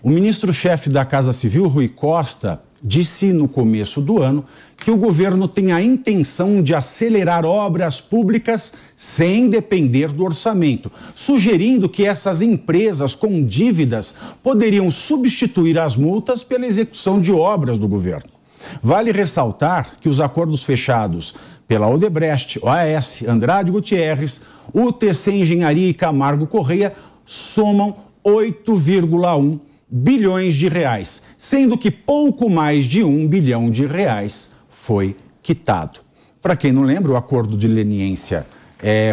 O ministro-chefe da Casa Civil, Rui Costa, disse no começo do ano que o governo tem a intenção de acelerar obras públicas sem depender do orçamento, sugerindo que essas empresas com dívidas poderiam substituir as multas pela execução de obras do governo. Vale ressaltar que os acordos fechados pela Odebrecht, OAS, Andrade Gutierrez, UTC Engenharia e Camargo Correia somam 8,1 bilhões de reais, sendo que pouco mais de 1 bilhão de reais foi quitado. Para quem não lembra, o acordo de leniência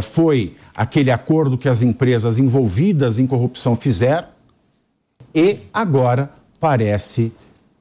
foi aquele acordo que as empresas envolvidas em corrupção fizeram e agora parece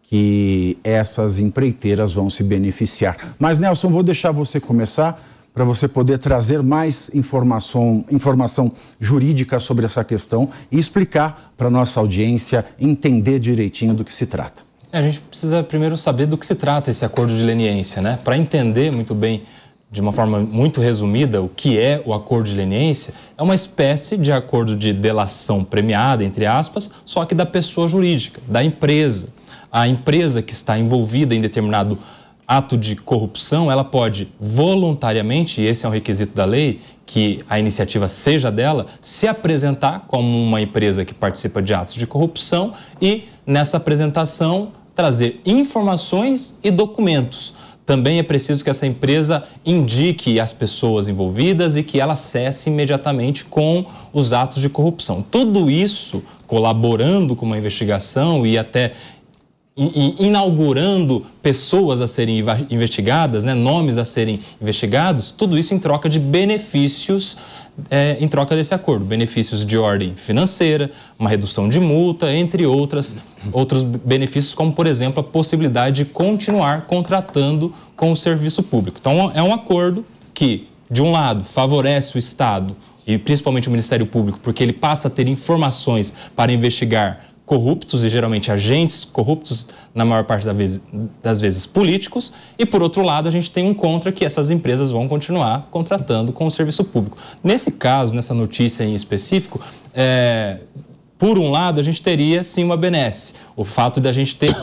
que essas empreiteiras vão se beneficiar. Mas, Nelson, vou deixar você começar para você poder trazer mais informação jurídica sobre essa questão e explicar para a nossa audiência entender direitinho do que se trata. A gente precisa primeiro saber do que se trata esse acordo de leniência, né? Para entender muito bem, de uma forma muito resumida, o que é o acordo de leniência, é uma espécie de acordo de delação premiada, entre aspas, só que da pessoa jurídica, da empresa. A empresa que está envolvida em determinado ato de corrupção, ela pode voluntariamente, e esse é um requisito da lei, que a iniciativa seja dela, se apresentar como uma empresa que participa de atos de corrupção e, nessa apresentação, trazer informações e documentos. Também é preciso que essa empresa indique as pessoas envolvidas e que ela cesse imediatamente com os atos de corrupção. Tudo isso colaborando com uma investigação e até inaugurando pessoas a serem investigadas, né, nomes a serem investigados, tudo isso em troca de benefícios, em troca desse acordo. Benefícios de ordem financeira, uma redução de multa, entre outros benefícios, como, por exemplo, a possibilidade de continuar contratando com o serviço público. Então, é um acordo que, de um lado, favorece o Estado e principalmente o Ministério Público, porque ele passa a ter informações para investigar corruptos e geralmente agentes corruptos, na maior parte das vezes políticos, e por outro lado a gente tem um contra que essas empresas vão continuar contratando com o serviço público. Nesse caso, nessa notícia em específico, por um lado a gente teria sim uma benesse, o fato de a gente ter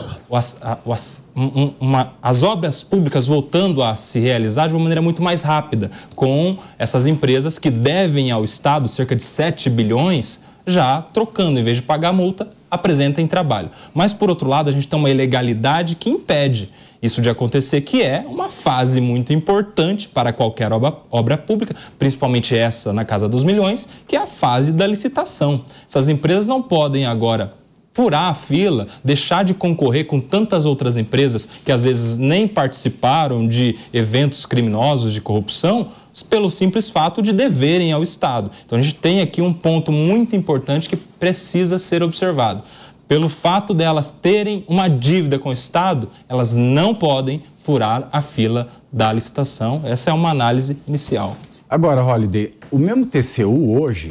as obras públicas voltando a se realizar de uma maneira muito mais rápida, com essas empresas que devem ao Estado cerca de 7 bilhões, já trocando, em vez de pagar multa, apresentem trabalho. Mas, por outro lado, a gente tem uma ilegalidade que impede isso de acontecer, que é uma fase muito importante para qualquer obra pública, principalmente essa na Casa dos Milhões, que é a fase da licitação. Essas empresas não podem agora furar a fila, deixar de concorrer com tantas outras empresas que às vezes nem participaram de eventos criminosos de corrupção, pelo simples fato de deverem ao Estado. Então a gente tem aqui um ponto muito importante que precisa ser observado. Pelo fato delas terem uma dívida com o Estado, elas não podem furar a fila da licitação. Essa é uma análise inicial. Agora, Holliday, o mesmo TCU hoje,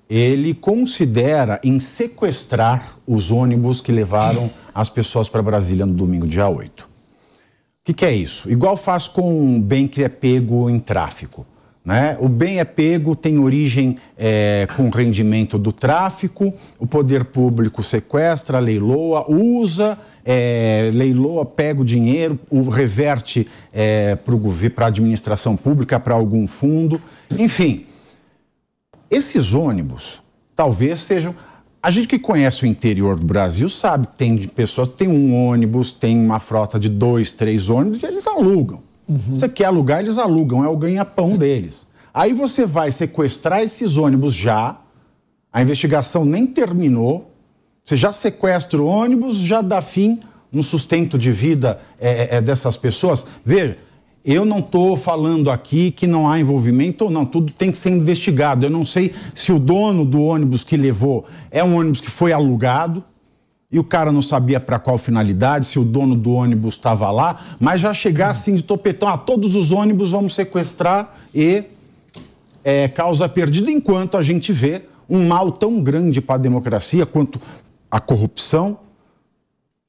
ele considera em sequestrar os ônibus que levaram as pessoas para Brasília no domingo, dia 8. O que é isso? Igual faz com um bem que é pego em tráfico, né? O bem é pego, tem origem com rendimento do tráfico, o poder público sequestra, leiloa, usa, leiloa, pega o dinheiro, o reverte para a administração pública, para algum fundo, enfim. Esses ônibus talvez sejam... A gente que conhece o interior do Brasil sabe que tem pessoas que têm um ônibus, tem uma frota de 2, 3 ônibus e eles alugam. Você quer alugar, eles alugam, é o ganha-pão deles. Aí você vai sequestrar esses ônibus já, a investigação nem terminou, você já sequestra o ônibus, já dá fim no sustento de vida dessas pessoas. Veja, eu não estou falando aqui que não há envolvimento ou não, tudo tem que ser investigado. Eu não sei se o dono do ônibus que levou é um ônibus que foi alugado e o cara não sabia para qual finalidade, se o dono do ônibus estava lá, mas já chegar assim de topetão, todos os ônibus vamos sequestrar e causa perdida, enquanto a gente vê um mal tão grande para a democracia quanto a corrupção,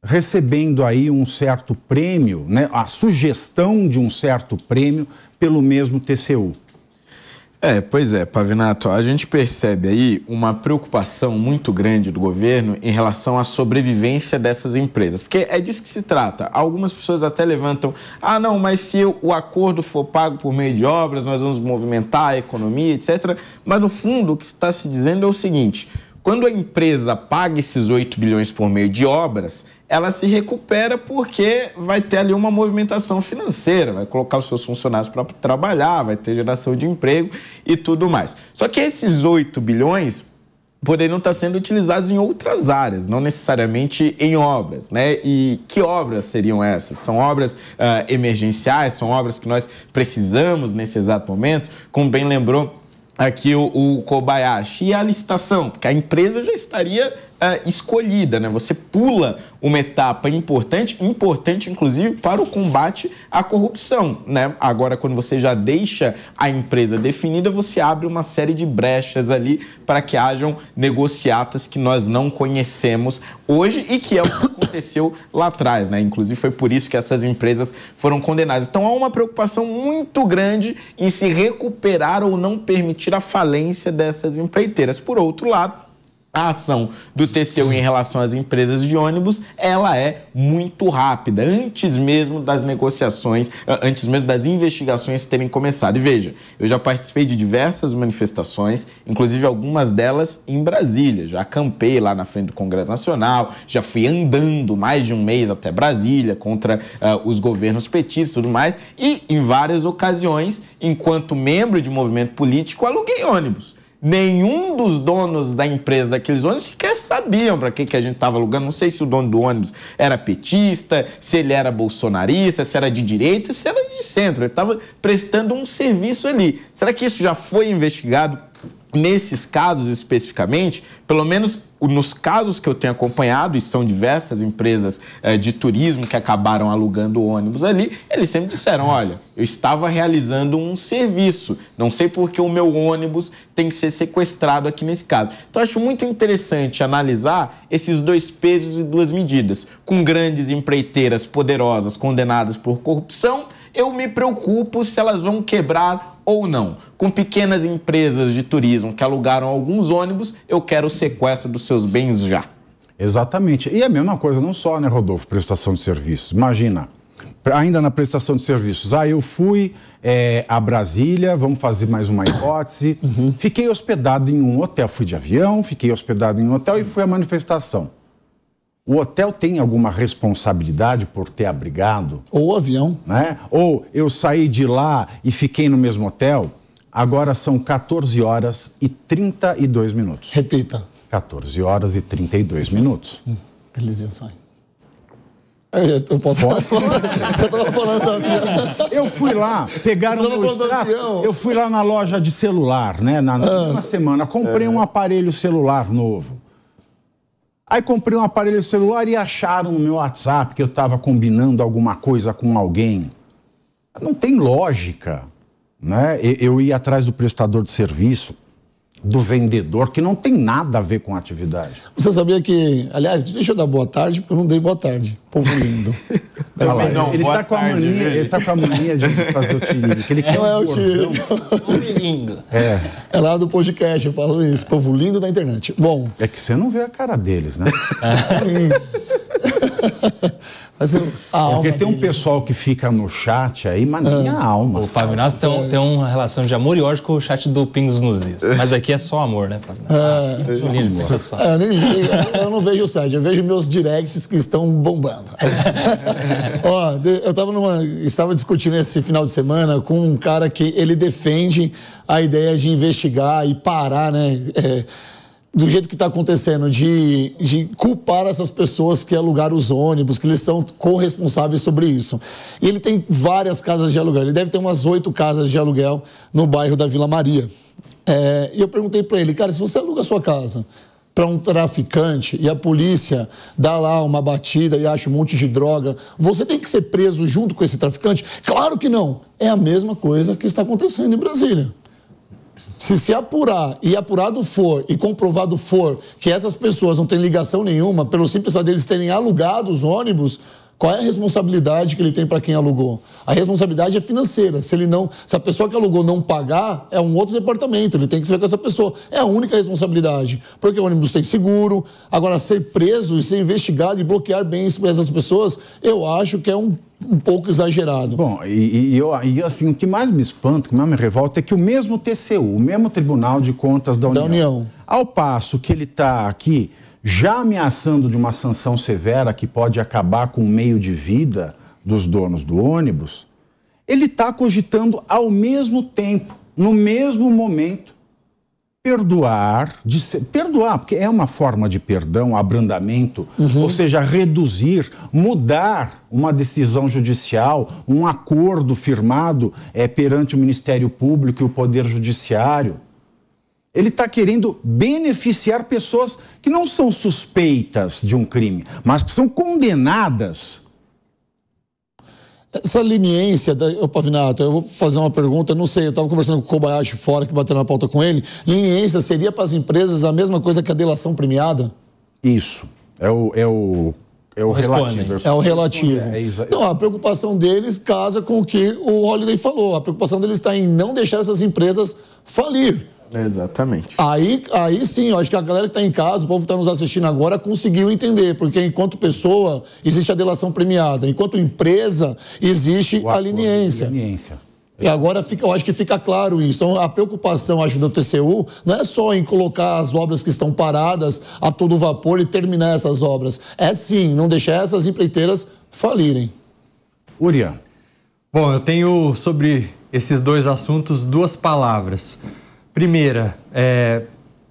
recebendo aí um certo prêmio, né, a sugestão de um certo prêmio pelo mesmo TCU. Pois é, Pavinato, a gente percebe aí uma preocupação muito grande do governo em relação à sobrevivência dessas empresas, porque é disso que se trata. Algumas pessoas até levantam, não, mas se o acordo for pago por meio de obras, nós vamos movimentar a economia, etc. Mas no fundo o que está se dizendo é o seguinte: quando a empresa paga esses 8 bilhões por meio de obras, ela se recupera porque vai ter ali uma movimentação financeira, vai colocar os seus funcionários para trabalhar, vai ter geração de emprego e tudo mais. Só que esses 8 bilhões poderiam estar sendo utilizados em outras áreas, não necessariamente em obras, né? E que obras seriam essas? São obras emergenciais, são obras que nós precisamos nesse exato momento, como bem lembrou aqui o Kobayashi, e a licitação, porque a empresa já estaria escolhida, né? Você pula uma etapa importante inclusive para o combate à corrupção, né? Agora, quando você já deixa a empresa definida, você abre uma série de brechas ali para que hajam negociatas que nós não conhecemos hoje e que é o que aconteceu lá atrás, né? Inclusive foi por isso que essas empresas foram condenadas. Então há uma preocupação muito grande em se recuperar ou não permitir a falência dessas empreiteiras. Por outro lado, a ação do TCU em relação às empresas de ônibus, ela é muito rápida, antes mesmo das negociações, antes mesmo das investigações terem começado. E veja, eu já participei de diversas manifestações, inclusive algumas delas em Brasília. Já acampei lá na frente do Congresso Nacional, já fui andando mais de um mês até Brasília contra os governos petistas e tudo mais. E em várias ocasiões, enquanto membro de movimento político, aluguei ônibus. Nenhum dos donos da empresa daqueles ônibus sequer sabiam para que a gente estava alugando. Não sei se o dono do ônibus era petista, se ele era bolsonarista, se era de direita, se era de centro. Ele estava prestando um serviço ali. Será que isso já foi investigado nesses casos especificamente? Pelo menos nos casos que eu tenho acompanhado, e são diversas empresas de turismo que acabaram alugando ônibus ali, eles sempre disseram: olha, eu estava realizando um serviço, não sei por que o meu ônibus tem que ser sequestrado aqui nesse caso. Então, acho muito interessante analisar esses dois pesos e duas medidas. Com grandes empreiteiras poderosas condenadas por corrupção, eu me preocupo se elas vão quebrar ou não. Com pequenas empresas de turismo que alugaram alguns ônibus, eu quero o sequestro dos seus bens já. Exatamente. E a mesma coisa, não só, né, Rodolfo, prestação de serviços. Imagina, ainda na prestação de serviços, eu fui a Brasília, vamos fazer mais uma hipótese, fiquei hospedado em um hotel, fui de avião, fiquei hospedado em um hotel e fui à manifestação. O hotel tem alguma responsabilidade por ter abrigado? Ou o avião. Né? Ou eu saí de lá e fiquei no mesmo hotel, agora são 14 horas e 32 minutos. Repita. 14 horas e 32 minutos. Eles iam sair. Eu posso falar? Você estava falando do avião. Eu fui lá, pegaram o meu extrato, eu fui lá na loja de celular, né? Na última semana, comprei um aparelho celular novo. Aí comprei um aparelho celular e acharam no meu WhatsApp que eu estava combinando alguma coisa com alguém. Não tem lógica, né? Eu ia atrás do prestador de serviço, do vendedor, que não tem nada a ver com a atividade. Você sabia que... Aliás, deixa eu dar boa tarde, porque eu não dei boa tarde. Povo lindo. Ele está com a mania de fazer o tirico. Não é o tirico. Lindo. É lá do podcast, eu falo isso. Povo lindo da internet. Bom... É que você não vê a cara deles, né? São lindos. Porque tem um pessoal que fica no chat aí, mas nem a alma. O Pavinato tem uma relação de amor e ódio com o chat do Pingos nos Is. Mas aqui é só amor, né, Pavinato? Eu não vejo o site, eu vejo meus directs que estão bombando. Eu estava discutindo esse final de semana com um cara que ele defende a ideia de investigar e parar, né? Do jeito que está acontecendo, de culpar essas pessoas que alugaram os ônibus, que eles são corresponsáveis sobre isso. E ele tem várias casas de aluguel, ele deve ter umas 8 casas de aluguel no bairro da Vila Maria. E eu perguntei para ele: cara, se você aluga a sua casa para um traficante e a polícia dá lá uma batida e acha um monte de droga, você tem que ser preso junto com esse traficante? Claro que não. É a mesma coisa que está acontecendo em Brasília. Se apurar, e apurado for, e comprovado for, que essas pessoas não têm ligação nenhuma, pelo simples fato deles terem alugado os ônibus, Qual é a responsabilidade que ele tem para quem alugou? A responsabilidade é financeira. Se a pessoa que alugou não pagar, é um outro departamento. Ele tem que se ver com essa pessoa. É a única responsabilidade. Porque o ônibus tem seguro. Agora, ser preso e ser investigado e bloquear bens para essas pessoas, eu acho que é um pouco exagerado. Bom, assim, o que mais me espanta, o que mais me revolta é que o mesmo TCU, o mesmo Tribunal de Contas da União, ao passo que ele está aqui já ameaçando de uma sanção severa que pode acabar com o meio de vida dos donos do ônibus, ele está cogitando ao mesmo tempo, no mesmo momento, perdoar, porque é uma forma de perdão, abrandamento, ou seja, reduzir, mudar uma decisão judicial, um acordo firmado perante o Ministério Público e o Poder Judiciário. Ele está querendo beneficiar pessoas que não são suspeitas de um crime, mas que são condenadas. Essa leniência, Pavinato, eu vou fazer uma pergunta, não sei, eu estava conversando com o Kobayashi fora, que bateu na pauta com ele. Leniência seria para as empresas a mesma coisa que a delação premiada? Isso, é o relativo. É o relativo. Então, a preocupação deles casa com o que o Holliday falou. A preocupação deles está em não deixar essas empresas falir. Exatamente. Aí sim, eu acho que a galera que está em casa, o povo que está nos assistindo agora, conseguiu entender, porque enquanto pessoa, existe a delação premiada, enquanto empresa, existe a leniência. E agora eu acho que fica claro isso. Então, a preocupação, acho, do TCU não é só em colocar as obras que estão paradas a todo vapor e terminar essas obras. É sim, não deixar essas empreiteiras falirem. Urian. Bom, eu tenho sobre esses dois assuntos 2 palavras. Primeira,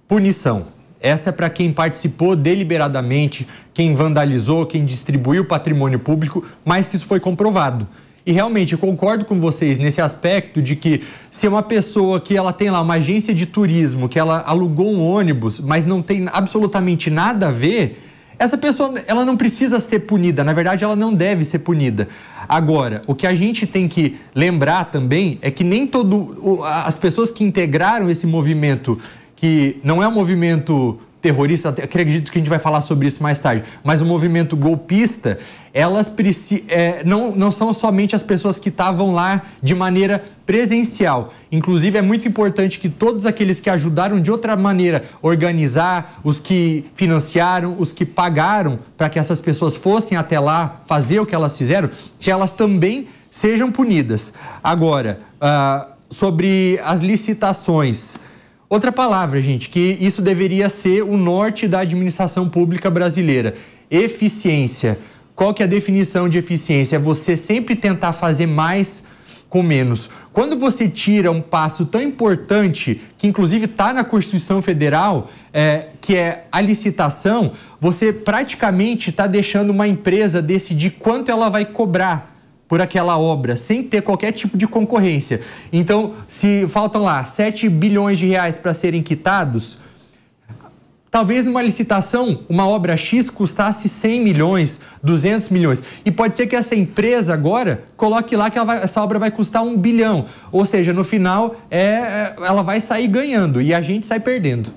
punição. Essa é para quem participou deliberadamente, quem vandalizou, quem distribuiu patrimônio público, mas que isso foi comprovado. E realmente eu concordo com vocês nesse aspecto de que se uma pessoa que ela tem lá uma agência de turismo, que ela alugou um ônibus, mas não tem absolutamente nada a ver, essa pessoa ela não precisa ser punida, na verdade ela não deve ser punida. Agora, o que a gente tem que lembrar também é que nem as pessoas que integraram esse movimento, que não é um movimento terrorista, acredito que a gente vai falar sobre isso mais tarde, mas o movimento golpista, elas não são somente as pessoas que estavam lá de maneira presencial. Inclusive, é muito importante que todos aqueles que ajudaram de outra maneira organizar, os que financiaram, os que pagaram para que essas pessoas fossem até lá fazer o que elas fizeram, que elas também sejam punidas. Agora, sobre as licitações. Outra palavra, gente, que isso deveria ser o norte da administração pública brasileira. Eficiência. Qual que é a definição de eficiência? É você sempre tentar fazer mais com menos. Quando você tira um passo tão importante, que inclusive está na Constituição Federal, que é a licitação, você praticamente está deixando uma empresa decidir quanto ela vai cobrar por aquela obra, sem ter qualquer tipo de concorrência. Então, se faltam lá 7 bilhões de reais para serem quitados, talvez numa licitação, uma obra X custasse 100 milhões, 200 milhões. E pode ser que essa empresa agora coloque lá que essa obra vai custar 1 bilhão. Ou seja, no final, ela vai sair ganhando e a gente sai perdendo.